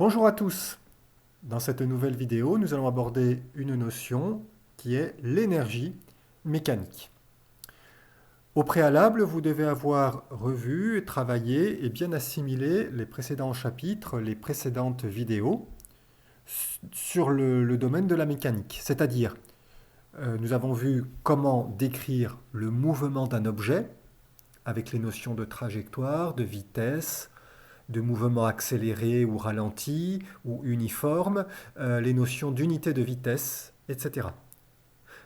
Bonjour à tous. Dans cette nouvelle vidéo, nous allons aborder une notion qui est l'énergie mécanique. Au préalable, vous devez avoir revu, travaillé et bien assimilé les précédents chapitres, les précédentes vidéos sur le domaine de la mécanique. C'est-à-dire, nous avons vu comment décrire le mouvement d'un objet avec les notions de trajectoire, de vitesse, de mouvement accéléré ou ralenti ou uniforme, les notions d'unité de vitesse, etc.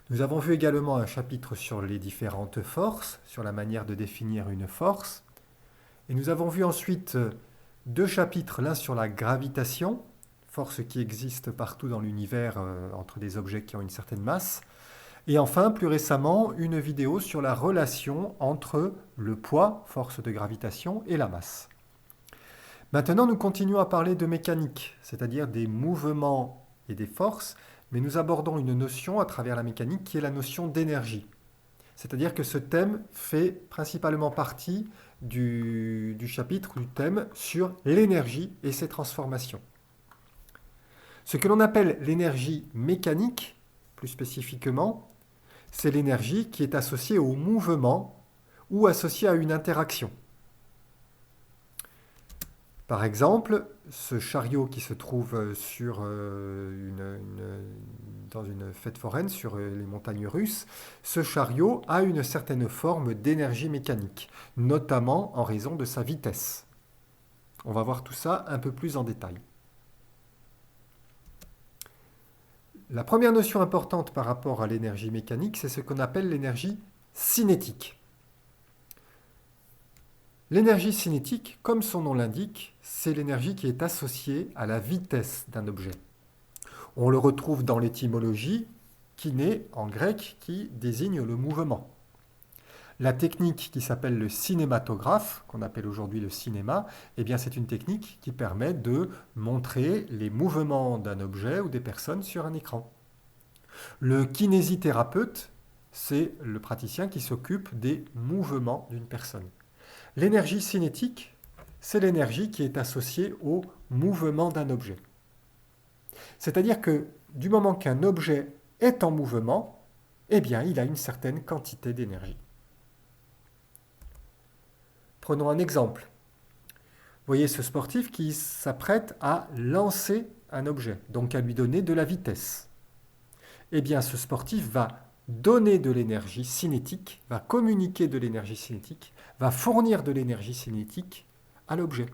Nous avons vu également un chapitre sur les différentes forces, sur la manière de définir une force. Et nous avons vu ensuite deux chapitres, l'un sur la gravitation, force qui existe partout dans l'univers entre des objets qui ont une certaine masse. Et enfin, plus récemment, une vidéo sur la relation entre le poids, force de gravitation, et la masse. Maintenant, nous continuons à parler de mécanique, c'est-à-dire des mouvements et des forces, mais nous abordons une notion à travers la mécanique qui est la notion d'énergie. C'est-à-dire que ce thème fait principalement partie du chapitre, du thème sur l'énergie et ses transformations. Ce que l'on appelle l'énergie mécanique, plus spécifiquement, c'est l'énergie qui est associée au mouvement ou associée à une interaction. Par exemple, ce chariot qui se trouve dans une fête foraine sur les montagnes russes, ce chariot a une certaine forme d'énergie mécanique, notamment en raison de sa vitesse. On va voir tout ça un peu plus en détail. La première notion importante par rapport à l'énergie mécanique, c'est ce qu'on appelle l'énergie cinétique. L'énergie cinétique, comme son nom l'indique, c'est l'énergie qui est associée à la vitesse d'un objet. On le retrouve dans l'étymologie kiné en grec qui désigne le mouvement. La technique qui s'appelle le cinématographe, qu'on appelle aujourd'hui le cinéma, eh bien c'est une technique qui permet de montrer les mouvements d'un objet ou des personnes sur un écran. Le kinésithérapeute, c'est le praticien qui s'occupe des mouvements d'une personne. L'énergie cinétique, c'est l'énergie qui est associée au mouvement d'un objet. C'est-à-dire que du moment qu'un objet est en mouvement, eh bien, il a une certaine quantité d'énergie. Prenons un exemple. Vous voyez ce sportif qui s'apprête à lancer un objet, donc à lui donner de la vitesse. Eh bien, ce sportif va donner de l'énergie cinétique, va communiquer de l'énergie cinétique, va fournir de l'énergie cinétique à l'objet.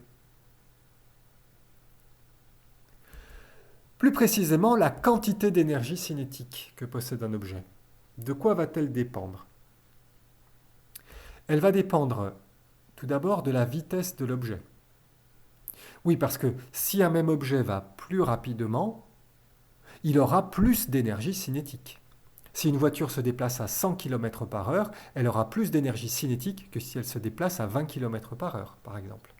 Plus précisément, la quantité d'énergie cinétique que possède un objet. De quoi va-t-elle dépendre? Elle va dépendre tout d'abord de la vitesse de l'objet. Oui, parce que si un même objet va plus rapidement, il aura plus d'énergie cinétique. Si une voiture se déplace à 100 km par heure, elle aura plus d'énergie cinétique que si elle se déplace à 20 km par heure, par exemple.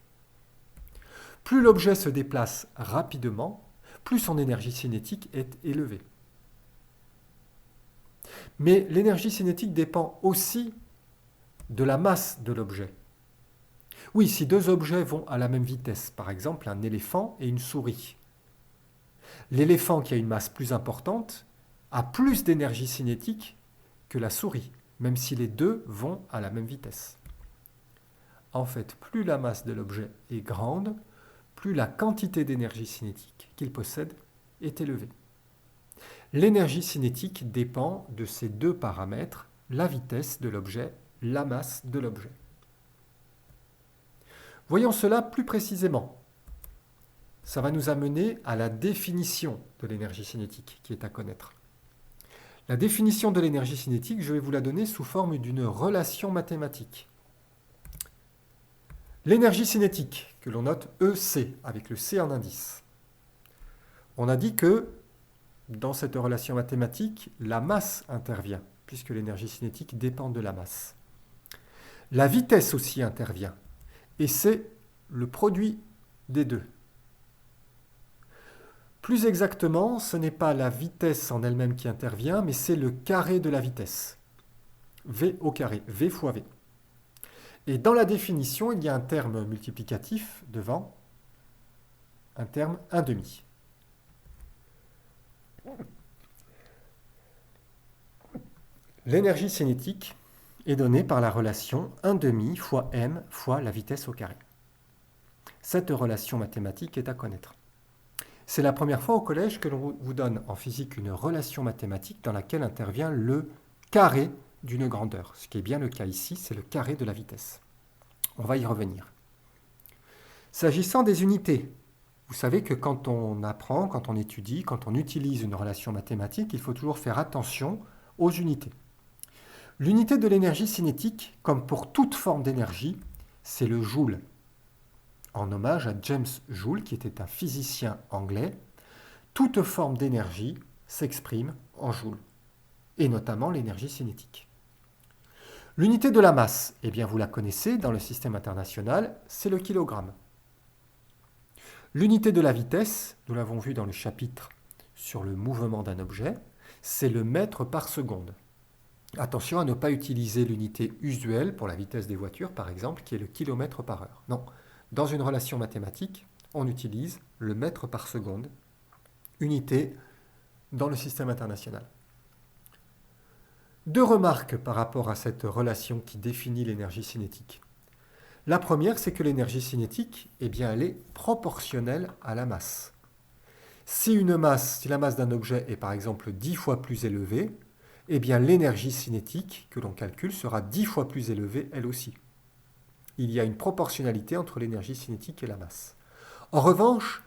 Plus l'objet se déplace rapidement, plus son énergie cinétique est élevée. Mais l'énergie cinétique dépend aussi de la masse de l'objet. Oui, si deux objets vont à la même vitesse, par exemple un éléphant et une souris, l'éléphant qui a une masse plus importante a plus d'énergie cinétique que la souris, même si les deux vont à la même vitesse. En fait, plus la masse de l'objet est grande, plus la quantité d'énergie cinétique qu'il possède est élevée. L'énergie cinétique dépend de ces deux paramètres, la vitesse de l'objet, la masse de l'objet. Voyons cela plus précisément. Ça va nous amener à la définition de l'énergie cinétique qui est à connaître. La définition de l'énergie cinétique, je vais vous la donner sous forme d'une relation mathématique. L'énergie cinétique, que l'on note EC, avec le C en indice. On a dit que dans cette relation mathématique, la masse intervient, puisque l'énergie cinétique dépend de la masse. La vitesse aussi intervient, et c'est le produit des deux. Plus exactement, ce n'est pas la vitesse en elle-même qui intervient, mais c'est le carré de la vitesse. V au carré, V fois V. Et dans la définition, il y a un terme multiplicatif devant, un terme 1/2. L'énergie cinétique est donnée par la relation 1/2 fois m fois la vitesse au carré. Cette relation mathématique est à connaître. C'est la première fois au collège que l'on vous donne en physique une relation mathématique dans laquelle intervient le carré d'une grandeur. Ce qui est bien le cas ici, c'est le carré de la vitesse. On va y revenir. S'agissant des unités, vous savez que quand on apprend, quand on étudie, quand on utilise une relation mathématique, il faut toujours faire attention aux unités. L'unité de l'énergie cinétique, comme pour toute forme d'énergie, c'est le joule. En hommage à James Joule, qui était un physicien anglais, toute forme d'énergie s'exprime en joule, et notamment l'énergie cinétique. L'unité de la masse, eh bien vous la connaissez dans le système international, c'est le kilogramme. L'unité de la vitesse, nous l'avons vu dans le chapitre sur le mouvement d'un objet, c'est le mètre par seconde. Attention à ne pas utiliser l'unité usuelle pour la vitesse des voitures, par exemple, qui est le kilomètre par heure. Non, dans une relation mathématique, on utilise le mètre par seconde, unité dans le système international. Deux remarques par rapport à cette relation qui définit l'énergie cinétique. La première, c'est que l'énergie cinétique, eh bien, elle est proportionnelle à la masse. Si la masse d'un objet est par exemple 10 fois plus élevée, eh bien l'énergie cinétique que l'on calcule sera 10 fois plus élevée elle aussi. Il y a une proportionnalité entre l'énergie cinétique et la masse. En revanche,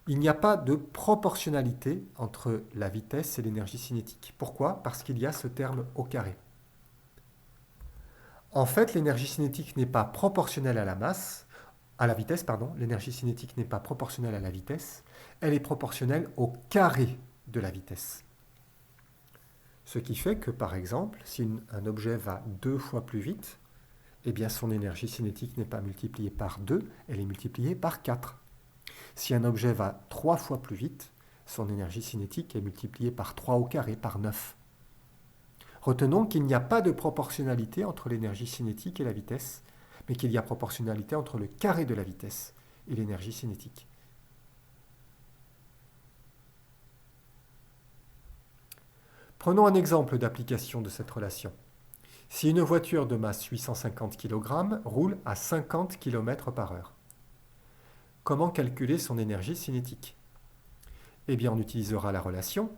il n'y a pas de proportionnalité entre la vitesse et l'énergie cinétique. Pourquoi? Parce qu'il y a ce terme au carré. En fait, l'énergie cinétique n'est pas proportionnelle à la vitesse, l'énergie cinétique n'est pas proportionnelle à la vitesse, elle est proportionnelle au carré de la vitesse. Ce qui fait que, par exemple, si un objet va 2 fois plus vite, eh bien son énergie cinétique n'est pas multipliée par 2, elle est multipliée par 4. Si un objet va 3 fois plus vite, son énergie cinétique est multipliée par 3 au carré, par 9. Retenons qu'il n'y a pas de proportionnalité entre l'énergie cinétique et la vitesse, mais qu'il y a proportionnalité entre le carré de la vitesse et l'énergie cinétique. Prenons un exemple d'application de cette relation. Si une voiture de masse 850 kg roule à 50 km par heure, comment calculer son énergie cinétique? Eh bien, on utilisera la relation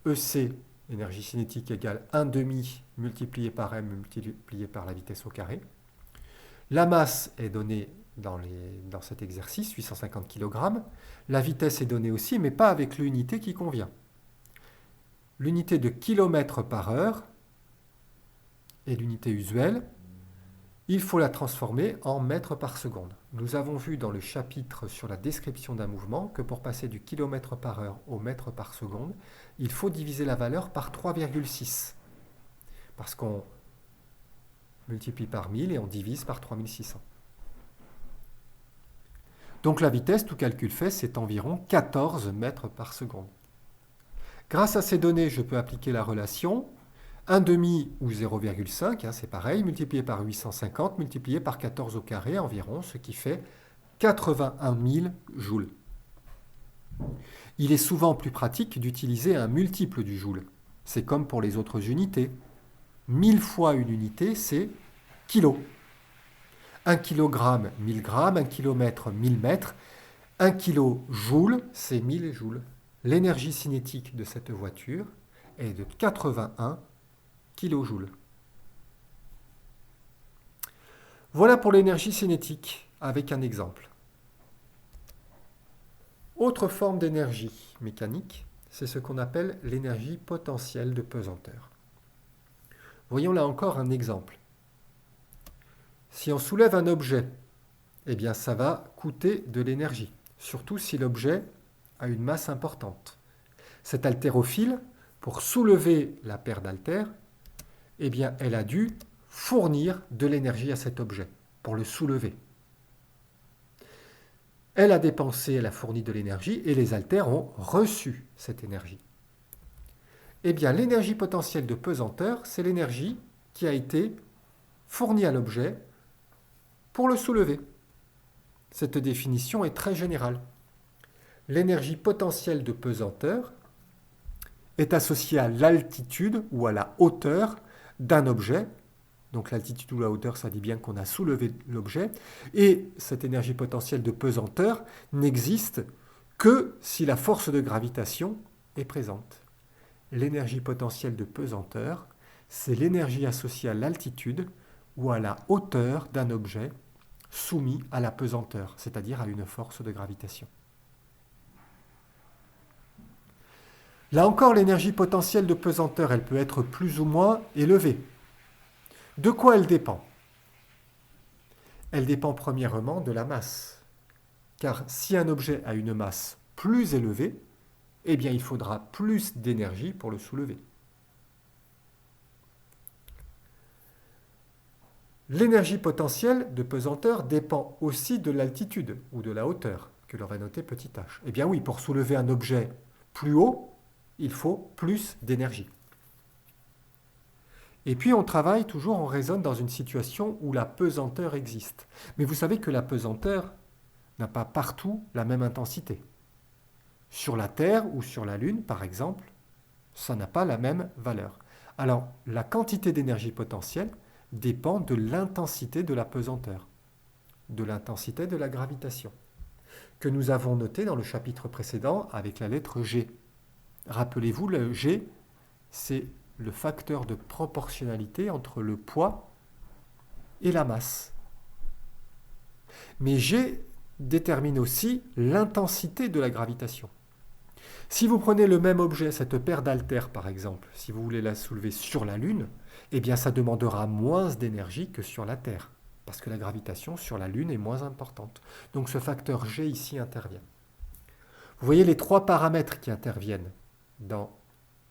EC, énergie cinétique égale 1/2 multiplié par m multiplié par la vitesse au carré. La masse est donnée dans cet exercice, 850 kg. La vitesse est donnée aussi, mais pas avec l'unité qui convient. L'unité de kilomètre par heure est l'unité usuelle. Il faut la transformer en mètres par seconde. Nous avons vu dans le chapitre sur la description d'un mouvement que pour passer du kilomètre par heure au mètre par seconde, il faut diviser la valeur par 3,6. Parce qu'on multiplie par 1000 et on divise par 3600. Donc la vitesse, tout calcul fait, c'est environ 14 mètres par seconde. Grâce à ces données, je peux appliquer la relation 1/2 ou 0,5, c'est pareil, multiplié par 850, multiplié par 14 au carré environ, ce qui fait 81 000 joules. Il est souvent plus pratique d'utiliser un multiple du joule. C'est comme pour les autres unités. 1000 fois une unité, c'est kilo. 1 kg, 1000 grammes, 1 km, 1000 mètres. 1 kJ, c'est 1000 joules. L'énergie cinétique de cette voiture est de 81 kJ. Voilà pour l'énergie cinétique, avec un exemple. Autre forme d'énergie mécanique, c'est ce qu'on appelle l'énergie potentielle de pesanteur. Voyons là encore un exemple. Si on soulève un objet, eh bien ça va coûter de l'énergie, surtout si l'objet a une masse importante. Cette haltérophile, pour soulever la paire d'haltères, eh bien elle a dû fournir de l'énergie à cet objet pour le soulever. Elle a dépensé, elle a fourni de l'énergie et les haltères ont reçu cette énergie. Eh bien, l'énergie potentielle de pesanteur, c'est l'énergie qui a été fournie à l'objet pour le soulever. Cette définition est très générale. l'énergie potentielle de pesanteur est associée à l'altitude ou à la hauteur d'un objet. Donc l'altitude ou la hauteur, ça dit bien qu'on a soulevé l'objet. Et cette énergie potentielle de pesanteur n'existe que si la force de gravitation est présente. L'énergie potentielle de pesanteur, c'est l'énergie associée à l'altitude ou à la hauteur d'un objet soumis à la pesanteur, c'est-à-dire à une force de gravitation. Là encore, l'énergie potentielle de pesanteur, elle peut être plus ou moins élevée. De quoi elle dépend? Elle dépend premièrement de la masse. Car si un objet a une masse plus élevée, eh bien il faudra plus d'énergie pour le soulever. L'énergie potentielle de pesanteur dépend aussi de l'altitude ou de la hauteur, que l'on va noter petit h. Eh bien oui, pour soulever un objet plus haut, il faut plus d'énergie. Et puis on travaille toujours, on raisonne dans une situation où la pesanteur existe. Mais vous savez que la pesanteur n'a pas partout la même intensité. Sur la Terre ou sur la Lune, par exemple, ça n'a pas la même valeur. Alors, la quantité d'énergie potentielle dépend de l'intensité de la pesanteur, de l'intensité de la gravitation, que nous avons noté dans le chapitre précédent avec la lettre G. Rappelez-vous, le G, c'est le facteur de proportionnalité entre le poids et la masse. Mais G détermine aussi l'intensité de la gravitation. Si vous prenez le même objet, cette paire d'haltères par exemple, si vous voulez la soulever sur la Lune, eh bien ça demandera moins d'énergie que sur la Terre, parce que la gravitation sur la Lune est moins importante. Donc ce facteur G ici intervient. Vous voyez les trois paramètres qui interviennent dans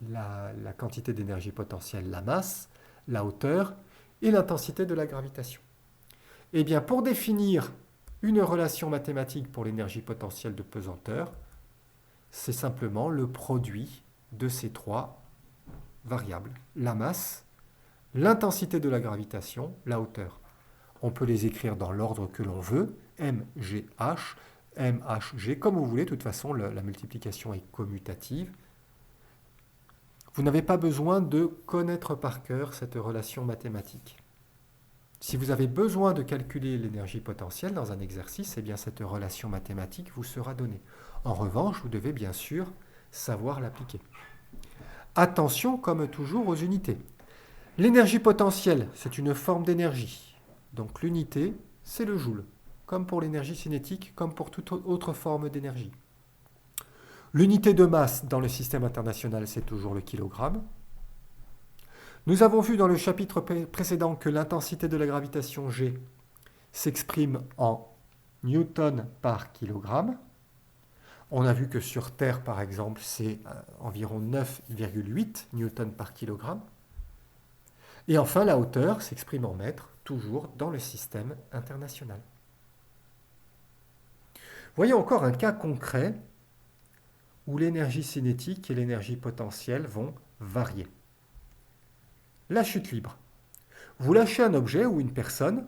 la quantité d'énergie potentielle, la masse, la hauteur et l'intensité de la gravitation. Eh bien pour définir une relation mathématique pour l'énergie potentielle de pesanteur, c'est simplement le produit de ces trois variables. La masse, l'intensité de la gravitation, la hauteur. On peut les écrire dans l'ordre que l'on veut, MGH, MHG, comme vous voulez. De toute façon, la multiplication est commutative. Vous n'avez pas besoin de connaître par cœur cette relation mathématique. Si vous avez besoin de calculer l'énergie potentielle dans un exercice, eh bien cette relation mathématique vous sera donnée. En revanche, vous devez bien sûr savoir l'appliquer. Attention, comme toujours, aux unités. L'énergie potentielle, c'est une forme d'énergie. Donc l'unité, c'est le joule, comme pour l'énergie cinétique, comme pour toute autre forme d'énergie. L'unité de masse dans le système international, c'est toujours le kilogramme. Nous avons vu dans le chapitre précédent que l'intensité de la gravitation G s'exprime en newton par kilogramme. On a vu que sur Terre, par exemple, c'est environ 9,8 newtons par kilogramme. Et enfin, la hauteur s'exprime en mètres, toujours dans le système international. Voyons encore un cas concret où l'énergie cinétique et l'énergie potentielle vont varier. La chute libre. Vous lâchez un objet ou une personne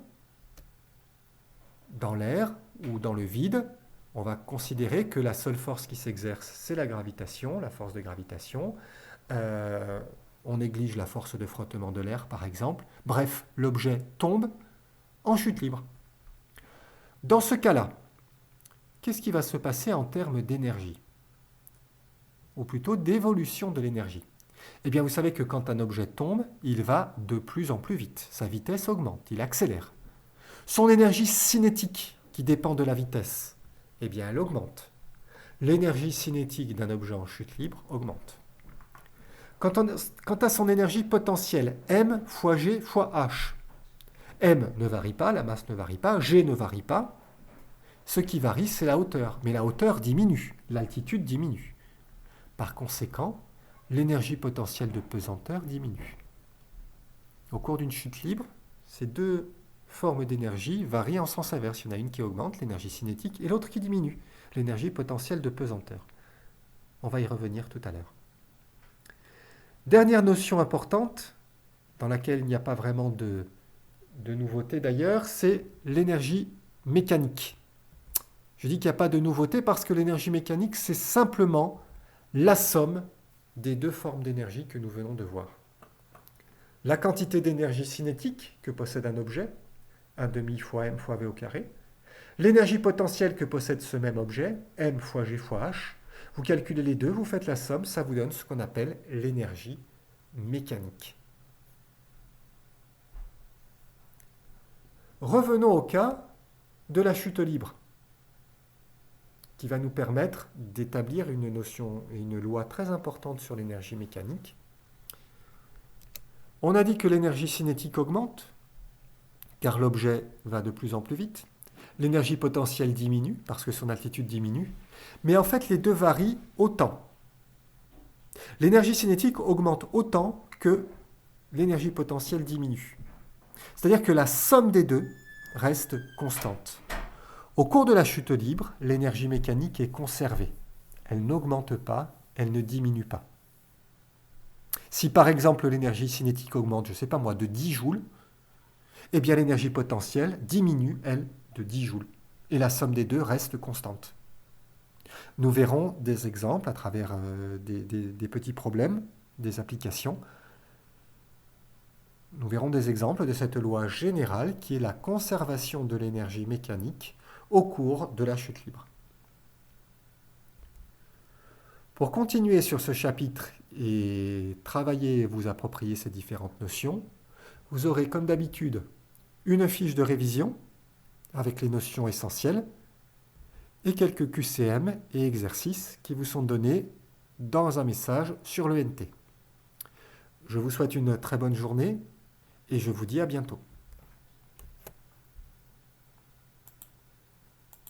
dans l'air ou dans le vide. On va considérer que la seule force qui s'exerce, c'est la gravitation, la force de gravitation. On néglige la force de frottement de l'air, par exemple. Bref, l'objet tombe en chute libre. Dans ce cas-là, qu'est-ce qui va se passer en termes d'énergie? Ou plutôt d'évolution de l'énergie. Eh bien, vous savez que quand un objet tombe, il va de plus en plus vite. Sa vitesse augmente, il accélère. Son énergie cinétique, qui dépend de la vitesse, eh bien, elle augmente. L'énergie cinétique d'un objet en chute libre augmente. Quant à son énergie potentielle, m fois g fois h. M ne varie pas, la masse ne varie pas, g ne varie pas. Ce qui varie, c'est la hauteur. Mais la hauteur diminue, l'altitude diminue. Par conséquent, l'énergie potentielle de pesanteur diminue. Au cours d'une chute libre, ces deux formes d'énergie varient en sens inverse. Il y en a une qui augmente, l'énergie cinétique, et l'autre qui diminue, l'énergie potentielle de pesanteur. On va y revenir tout à l'heure. Dernière notion importante, dans laquelle il n'y a pas vraiment de nouveauté d'ailleurs, c'est l'énergie mécanique. Je dis qu'il n'y a pas de nouveauté parce que l'énergie mécanique, c'est simplement la somme des deux formes d'énergie que nous venons de voir. La quantité d'énergie cinétique que possède un objet, 1 demi fois m fois v au carré, l'énergie potentielle que possède ce même objet, m fois g fois h. Vous calculez les deux, vous faites la somme, ça vous donne ce qu'on appelle l'énergie mécanique. Revenons au cas de la chute libre, qui va nous permettre d'établir une notion et une loi très importante sur l'énergie mécanique. On a dit que l'énergie cinétique augmente, car l'objet va de plus en plus vite. L'énergie potentielle diminue, parce que son altitude diminue. Mais en fait, les deux varient autant. L'énergie cinétique augmente autant que l'énergie potentielle diminue. C'est-à-dire que la somme des deux reste constante. Au cours de la chute libre, l'énergie mécanique est conservée. Elle n'augmente pas, elle ne diminue pas. Si par exemple l'énergie cinétique augmente, je ne sais pas moi, de 10 joules, eh bien l'énergie potentielle diminue, elle, de 10 joules. Et la somme des deux reste constante. Nous verrons des exemples à travers des petits problèmes, des applications. Nous verrons des exemples de cette loi générale qui est la conservation de l'énergie mécanique au cours de la chute libre. Pour continuer sur ce chapitre et travailler et vous approprier ces différentes notions, vous aurez comme d'habitude une fiche de révision avec les notions essentielles et quelques QCM et exercices qui vous sont donnés dans un message sur le NT. Je vous souhaite une très bonne journée et je vous dis à bientôt.